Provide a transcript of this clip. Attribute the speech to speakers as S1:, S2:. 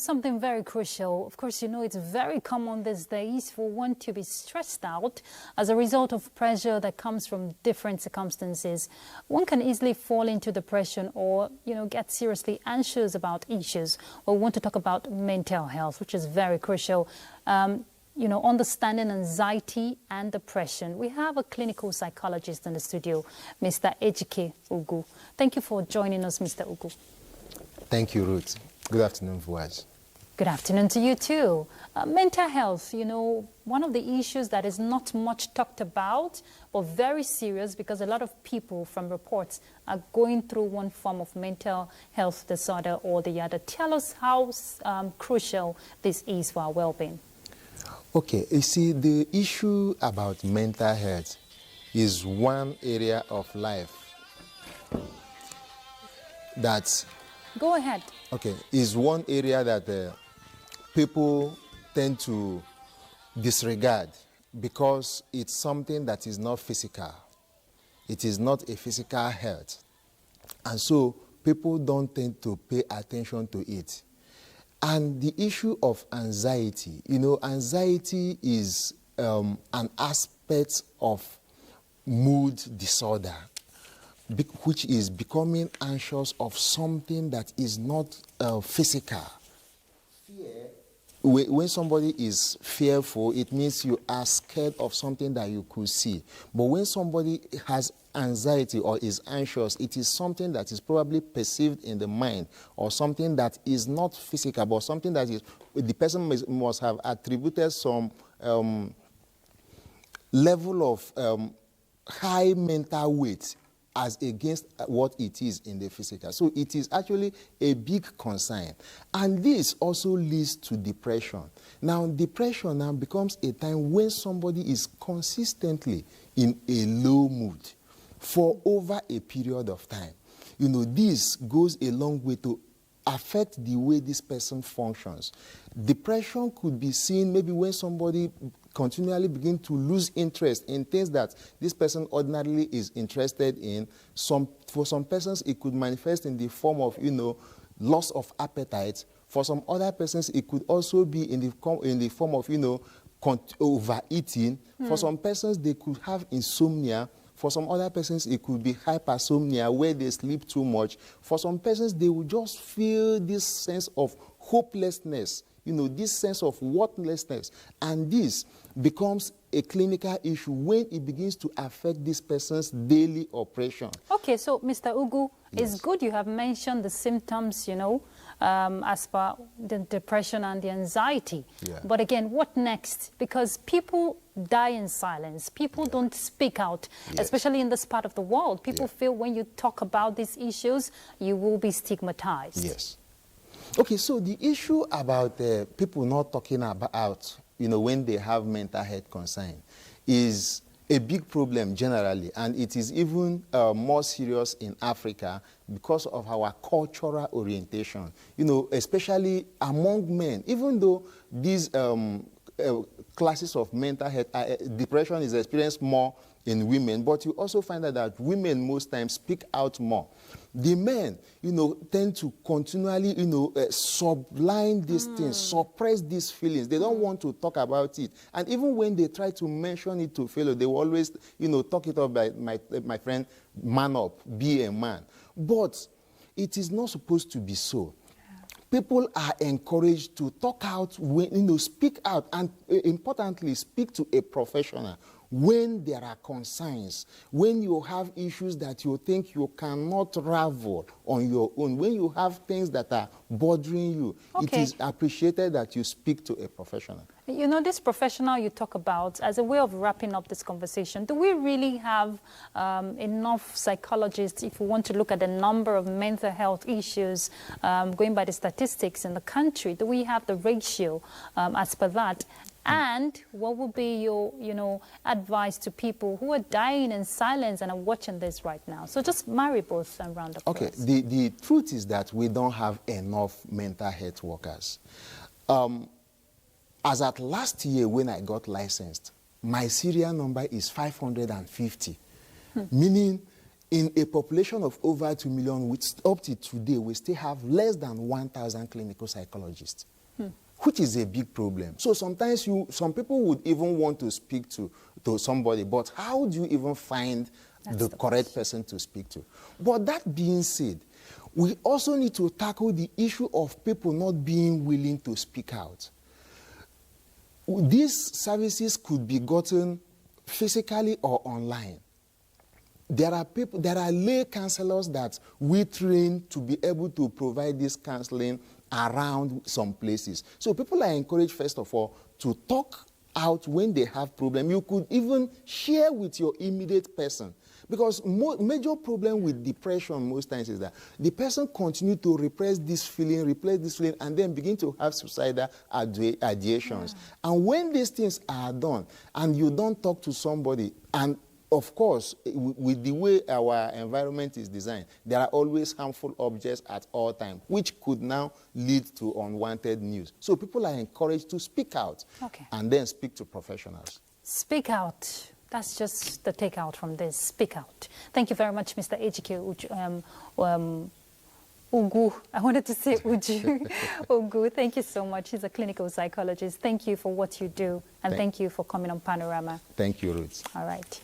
S1: Something very crucial. Of course, you know, it's very common these days for one to be stressed out as a result of pressure that comes from different circumstances. One can easily fall into depression or, you know, get seriously anxious about issues. We want to talk about mental health, which is very crucial. You know, understanding anxiety and depression. We have a clinical psychologist in the studio, Mr. Ejike Ugu. Thank you for joining us, Mr. Ugu.
S2: Thank you, Ruth. Good afternoon, viewers.
S1: Good afternoon to you too. Mental health, you know, one of the issues that is not much talked about, but very serious because a lot of people from reports are going through one form of mental health disorder or the other. Tell us how crucial this is for our well-being.
S2: Okay, you see, the issue about mental health is one area of life that...
S1: Go ahead.
S2: Okay, is one area that people tend to disregard because it's something that is not physical. It is not a physical health. And so people don't tend to pay attention to it. And the issue of anxiety, you know, anxiety is an aspect of mood disorder, which is becoming anxious of something that is not physical. Fear. When somebody is fearful, it means you are scared of something that you could see. But when somebody has anxiety or is anxious, it is something that is probably perceived in the mind or something that is not physical, but something that is, the person must have attributed some level of high mental weight as against what it is in the physical. So it is actually a big concern. And this also leads to depression. Now, depression now becomes a time when somebody is consistently in a low mood for over a period of time. You know, this goes a long way to affect the way this person functions. Depression could be seen maybe when somebody continually begin to lose interest in things that this person ordinarily is interested in. For some persons, it could manifest in the form of, you know, loss of appetite. For some other persons, it could also be in the form of, you know, overeating. For some persons, they could have insomnia. For some other persons, it could be hypersomnia, where they sleep too much. For some persons, they will just feel this sense of hopelessness, you know, this sense of worthlessness. And this becomes a clinical issue when it begins to affect this person's daily operation.
S1: Okay, so Mr. Ugu,
S2: Yes.
S1: it's good you have mentioned the symptoms, you know, as per the depression and the anxiety.
S2: Yeah.
S1: But again, what next? Because people die in silence. People don't speak out,
S2: Yes.
S1: especially in this part of the world. People
S2: Yeah.
S1: feel when you talk about these issues, you will be stigmatized.
S2: Yes. Okay, so the issue about people not talking about, you know, when they have mental health concern is a big problem generally, and it is even more serious in Africa because of our cultural orientation, you know, especially among men. Even though these classes of mental health, depression is experienced more in women, but you also find that women most times speak out more. The men, you know, tend to continually, you know, sublime these things, suppress these feelings. They don't want to talk about it. And even when they try to mention it to fellow, they will always, you know, talk it up by my friend, man up, be a man. But it is not supposed to be so. People are encouraged to talk out, when, you know, speak out, and importantly, speak to a professional when there are concerns, when you have issues that you think you cannot ravel on your own, when you have things that are bothering you.
S1: Okay.
S2: It is appreciated that you speak to a professional.
S1: You know, this professional you talk about, as a way of wrapping up this conversation, do we really have enough psychologists, if we want to look at the number of mental health issues, going by the statistics in the country, do we have the ratio as per that? And what would be your, you know, advice to people who are dying in silence and are watching this right now? So just marry both and round up.
S2: Okay, the truth is that we don't have enough mental health workers. As at last year when I got licensed, my serial number is 550, meaning in a population of over 2 million, which up to today, we still have less than 1,000 clinical psychologists, which is a big problem. So sometimes some people would even want to speak to somebody, but how do you even find the correct person to speak to? But that being said, we also need to tackle the issue of people not being willing to speak out. These services could be gotten physically or online. There are lay counselors that we train to be able to provide this counseling around some places. So people are encouraged, first of all, to talk out when they have problem. You could even share with your immediate person. Because major problem with depression most times is that the person continue to repress this feeling, and then begin to have suicidal ideations. Yeah. And when these things are done, and you don't talk to somebody, and of course, with the way our environment is designed, there are always harmful objects at all times, which could now lead to unwanted news. So people are encouraged to speak out, and then speak to professionals.
S1: Speak out. That's just the takeout from this. Speak out. Thank you very much, Mr. Ejike Ugu. I wanted to say Uju. Ugu, thank you so much. He's a clinical psychologist. Thank you for what you do, and thank you for coming on Panorama.
S2: Thank you, Ruth.
S1: All right.